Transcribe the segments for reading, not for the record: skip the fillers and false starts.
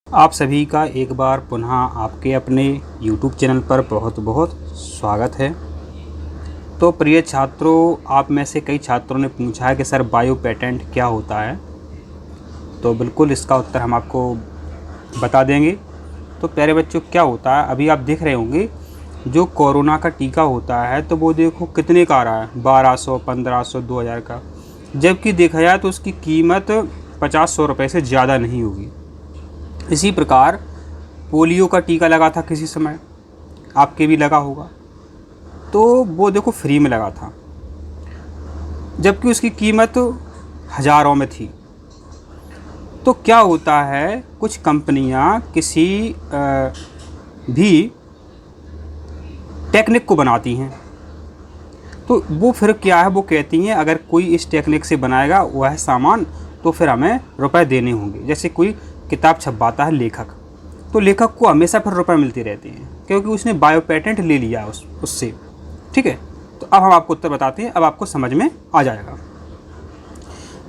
आप सभी का एक बार पुनः आपके अपने YouTube चैनल पर बहुत बहुत स्वागत है। तो प्रिय छात्रों, आप में से कई छात्रों ने पूछा है कि सर बायो पेटेंट क्या होता है। तो बिल्कुल इसका उत्तर हम आपको बता देंगे। तो प्यारे बच्चों, क्या होता है, अभी आप देख रहे होंगे जो कोरोना का टीका होता है तो वो देखो कितने का आ रहा है, 1200, 1500, 2000 का। जबकि देखा जाए तो उसकी कीमत 50-100 रुपये से ज़्यादा नहीं होगी। इसी प्रकार पोलियो का टीका लगा था किसी समय, आपके भी लगा होगा, तो वो देखो फ्री में लगा था, जबकि उसकी कीमत हज़ारों में थी। तो क्या होता है, कुछ कंपनियां किसी भी टेक्निक को बनाती हैं, तो वो फिर क्या है, वो कहती हैं अगर कोई इस टेक्निक से बनाएगा वह सामान तो फिर हमें रुपए देने होंगे। जैसे कोई किताब छपवाता है लेखक, तो लेखक को हमेशा फिर रुपए मिलते रहते हैं क्योंकि उसने बायो पेटेंट ले लिया उससे। ठीक है, तो अब हम आपको उत्तर बताते हैं, अब आपको समझ में आ जाएगा।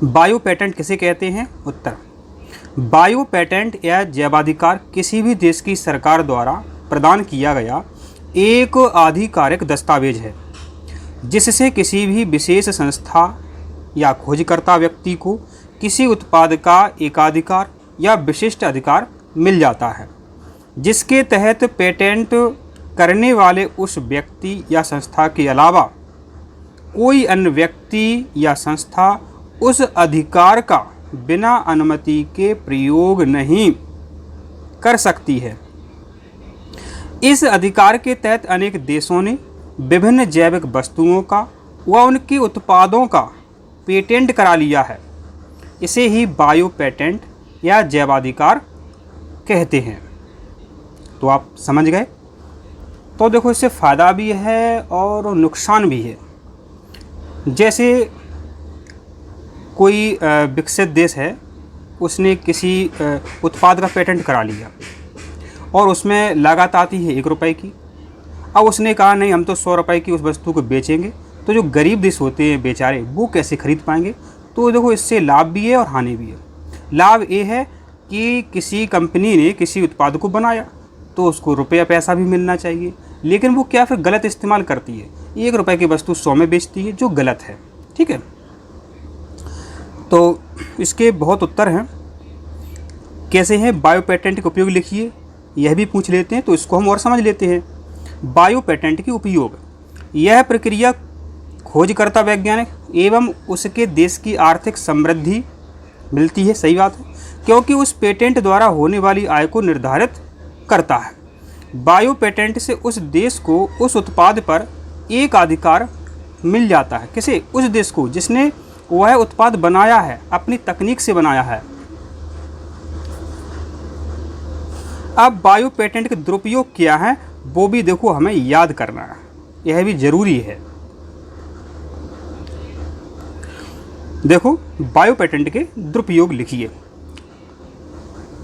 बायो पेटेंट किसे कहते हैं? उत्तर, बायो पेटेंट या जैवाधिकार किसी भी देश की सरकार द्वारा प्रदान किया गया एक आधिकारिक दस्तावेज है जिससे किसी भी विशेष संस्था या खोजकर्ता व्यक्ति को किसी उत्पाद का एकाधिकार या विशिष्ट अधिकार मिल जाता है, जिसके तहत पेटेंट करने वाले उस व्यक्ति या संस्था के अलावा कोई अन्य व्यक्ति या संस्था उस अधिकार का बिना अनुमति के प्रयोग नहीं कर सकती है। इस अधिकार के तहत अनेक देशों ने विभिन्न जैविक वस्तुओं का व उनके उत्पादों का पेटेंट करा लिया है। इसे ही बायो पेटेंट या जैवाधिकार कहते हैं। तो आप समझ गए। तो देखो, इससे फ़ायदा भी है और नुकसान भी है। जैसे कोई विकसित देश है, उसने किसी उत्पाद का पेटेंट करा लिया और उसमें लागत आती है 1 रुपये की। अब उसने कहा नहीं, हम तो 100 रुपये की उस वस्तु को बेचेंगे, तो जो गरीब देश होते हैं बेचारे, वो कैसे खरीद पाएंगे? तो देखो, इससे लाभ भी है और हानि भी है। लाभ ये है कि किसी कंपनी ने किसी उत्पाद को बनाया तो उसको रुपया पैसा भी मिलना चाहिए, लेकिन वो क्या फिर गलत इस्तेमाल करती है, 1 रुपये की वस्तु 100 में बेचती है, जो गलत है। ठीक है, तो इसके बहुत उत्तर हैं। कैसे हैं? बायो पेटेंट का उपयोग लिखिए, यह भी पूछ लेते हैं, तो इसको हम और समझ लेते हैं। बायो पेटेंट के उपयोग, यह प्रक्रिया खोजकर्ता वैज्ञानिक एवं उसके देश की आर्थिक समृद्धि मिलती है। सही बात है, क्योंकि उस पेटेंट द्वारा होने वाली आय को निर्धारित करता है। बायो पेटेंट से उस देश को उस उत्पाद पर एक अधिकार मिल जाता है। किसे? उस देश को जिसने वह उत्पाद बनाया है, अपनी तकनीक से बनाया है। अब बायो पेटेंट के दुरुपयोग क्या है, वो भी देखो हमें याद करना है, यह भी जरूरी है। देखो, बायो पेटेंट के दुरुपयोग लिखिए,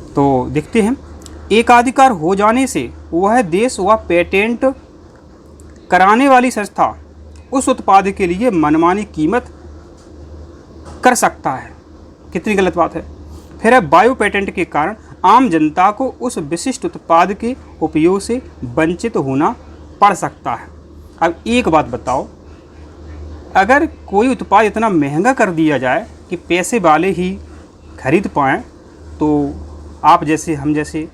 तो देखते हैं। एकाधिकार हो जाने से वह देश व पेटेंट कराने वाली संस्था उस उत्पाद के लिए मनमानी कीमत कर सकता है। कितनी गलत बात है। फिर बायो पेटेंट के कारण आम जनता को उस विशिष्ट उत्पाद के उपयोग से वंचित होना पड़ सकता है। अब एक बात बताओ, अगर कोई उत्पाद इतना महंगा कर दिया जाए कि पैसे वाले ही खरीद पाएँ, तो आप जैसे, हम जैसे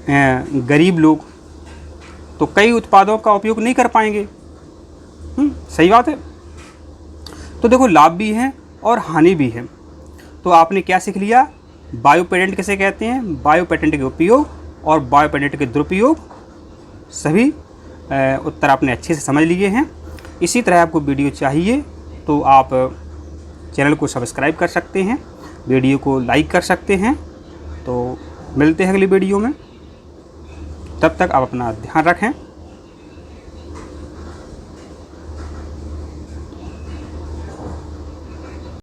गरीब लोग तो कई उत्पादों का उपयोग नहीं कर पाएंगे। सही बात है। तो देखो, लाभ भी हैं और हानि भी है। तो आपने क्या सीख लिया? बायो पेटेंट किसे कहते हैं, बायो पेटेंट के उपयोग और बायो पेटेंट के दुरुपयोग, सभी उत्तर आपने अच्छे से समझ लिए हैं। इसी तरह आपको वीडियो चाहिए तो आप चैनल को सब्सक्राइब कर सकते हैं, वीडियो को लाइक कर सकते हैं। तो मिलते हैं अगली वीडियो में, तब तक आप अपना ध्यान रखें।